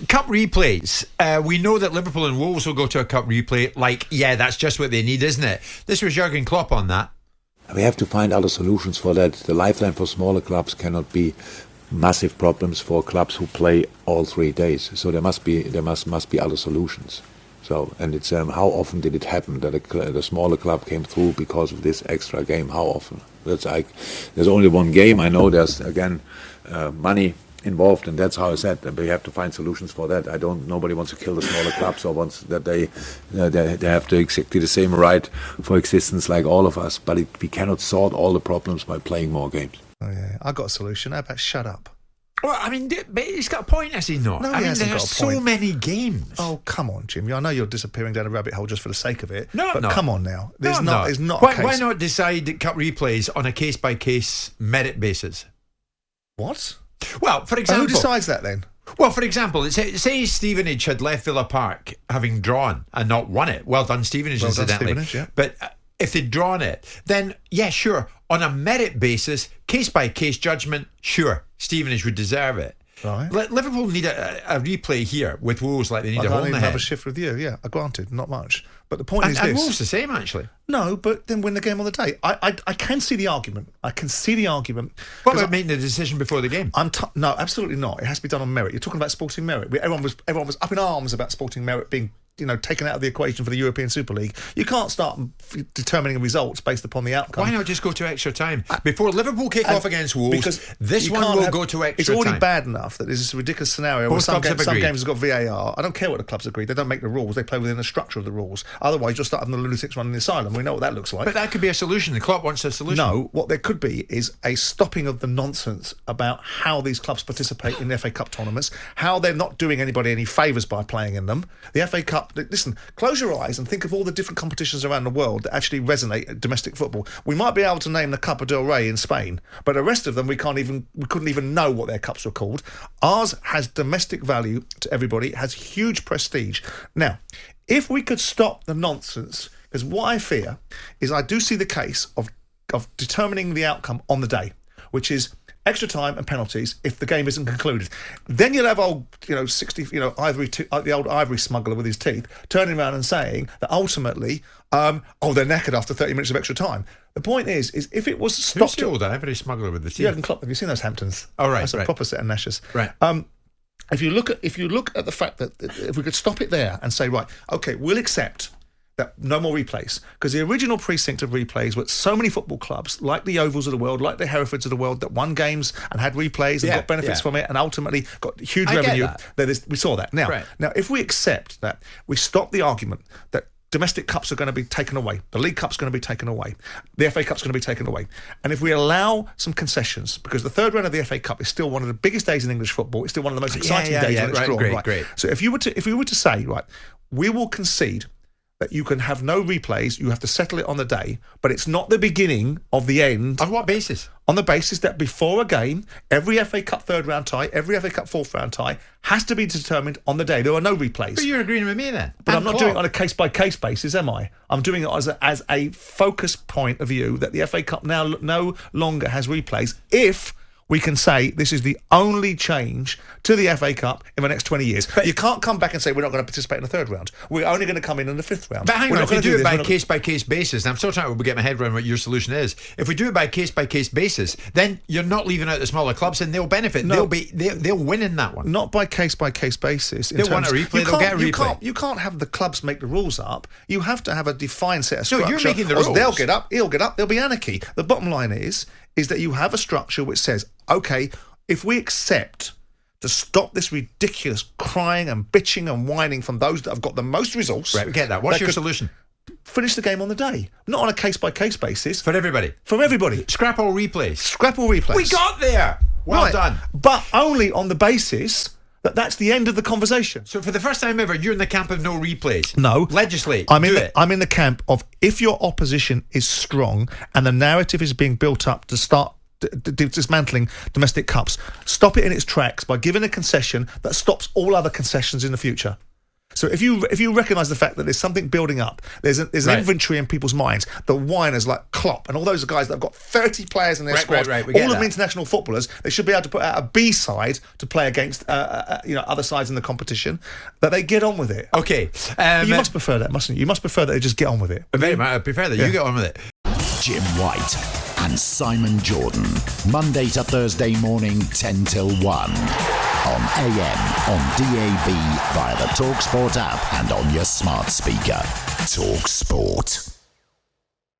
cup replays. We know that Liverpool and Wolves will go to a cup replay. That's just what they need, isn't it? This was Jurgen Klopp on that. We have to find other solutions for that. The lifeline for smaller clubs cannot be massive problems for clubs who play all 3 days. So there must be other solutions. So, and it's how often did it happen that a smaller club came through because of this extra game? How often? There's only one game. I know there's again money involved, and that's how I said that we have to find solutions for that. Nobody wants to kill the smaller clubs or wants that they have to exactly the same right for existence like all of us. But we cannot solve all the problems by playing more games. Oh yeah, I got a solution. How about shut up? Well, I mean, but he's got a point, has he not? No, he hasn't got a point. There's so many games. Oh, come on, Jim. I know you're disappearing down a rabbit hole just for the sake of it. No, but no. Come on now. There's not a case. Why not decide cup replays on a case-by-case merit basis? What? Well, for example... Who decides that then? Well, for example, say Stevenage had left Villa Park having drawn and not won it. Well done, Stevenage, incidentally. Stevenage, yeah. But if they'd drawn it, then, yeah, sure, on a merit basis, case-by-case judgment, sure, Stevenage would deserve it. Right. Liverpool need a replay here with Wolves like they need a hole in the head. Have a shift with you, yeah. Granted, not much. But the point is this. And Wolves the same, actually. No, but then win the game on the day. I can see the argument. I can see the argument. What about making the decision before the game? No, absolutely not. It has to be done on merit. You're talking about sporting merit. Everyone was up in arms about sporting merit being taken out of the equation for the European Super League. You can't start determining results based upon the outcome. Why not just go to extra time? Before Liverpool kick off against Wolves, because this one will go to extra time. It's already bad enough that there's this ridiculous scenario where some games have got VAR. I don't care what the clubs agree. They don't make the rules. They play within the structure of the rules. Otherwise, you'll start having the lunatics running the asylum. We know what that looks like. But that could be a solution. The club wants a solution. No, what there could be is a stopping of the nonsense about how these clubs participate in the FA Cup tournaments, how they're not doing anybody any favours by playing in them. The FA Cup, listen, close your eyes and think of all the different competitions around the world that actually resonate at domestic football. We might be able to name the Copa del Rey in Spain, but the rest of them we couldn't even know what their cups were called. Ours has domestic value to everybody, has huge prestige. Now, if we could stop the nonsense, because what I fear is I do see the case of determining the outcome on the day, which is extra time and penalties if the game isn't concluded. Then you'll have the old ivory smuggler with his teeth turning around and saying that ultimately, they're knackered after 30 minutes of extra time. The point is if it was stopped... Who's the old ivory smuggler with the teeth? Jurgen Klopp. Have you seen those Hamptons? Oh, right. That's a proper set of gnashes. Right. If you look at the fact that if we could stop it there and say, right, okay, we'll accept that no more replays, because the original precinct of replays were so many football clubs like the Ovals of the world, like the Herefords of the world, that won games and had replays and got benefits from it and ultimately got huge revenue. We saw that. Now, if we accept that, we stop the argument that domestic cups are going to be taken away, the League Cup's going to be taken away, the FA Cup's going to be taken away, and if we allow some concessions, because the third round of the FA Cup is still one of the biggest days in English football, it's still one of the most exciting days when it's drawn. Great. So if we were to say, right, we will concede that you can have no replays, you have to settle it on the day, but it's not the beginning of the end. On what basis? On the basis that before a game, every FA Cup third round tie, every FA Cup fourth round tie has to be determined on the day. There are no replays. But you're agreeing with me then. But I'm not doing it on a case-by-case basis, am I? I'm doing it as a focus point of view that the FA Cup now no longer has replays if we can say this is the only change to the FA Cup in the next 20 years. But you can't come back and say we're not going to participate in the third round. We're only going to come in the fifth round. But hang on, if we do it by case-by-case basis, and I'm still trying to get my head around what your solution is. If we do it by case-by-case basis, then you're not leaving out the smaller clubs and they'll benefit. No, they'll win in that one. Not by case-by-case basis. They'll want a replay, they'll get a replay. You can't have the clubs make the rules up. You have to have a defined set of structure. No, you're making the rules. They'll get up, he'll get up, there'll be anarchy. The bottom line is that you have a structure which says, okay, if we accept to stop this ridiculous crying and bitching and whining from those that have got the most resource... Right, we get that. What's your solution? Finish the game on the day. Not on a case-by-case basis. For everybody? For everybody. Scrap all replays? Scrap all replays. We got there! Well done. But only on the basis that that's the end of the conversation. So for the first time ever, you're in the camp of no replays? No. Legislate. I'm in the camp of if your opposition is strong and the narrative is being built up to start dismantling domestic cups, stop it in its tracks by giving a concession that stops all other concessions in the future. So if you recognise the fact that there's something building up, there's an inventory in people's minds, the whiners like Klopp and all those guys that have got 30 players in their squad, all of them international footballers, they should be able to put out a B side to play against other sides in the competition, that they get on with it. Okay. You must prefer that, mustn't you? You must prefer that they just get on with it. I prefer that you get on with it. Jim White and Simon Jordan, Monday to Thursday morning 10 till 1 on AM, on DAB, via the talkSPORT app and on your smart speaker. talkSPORT.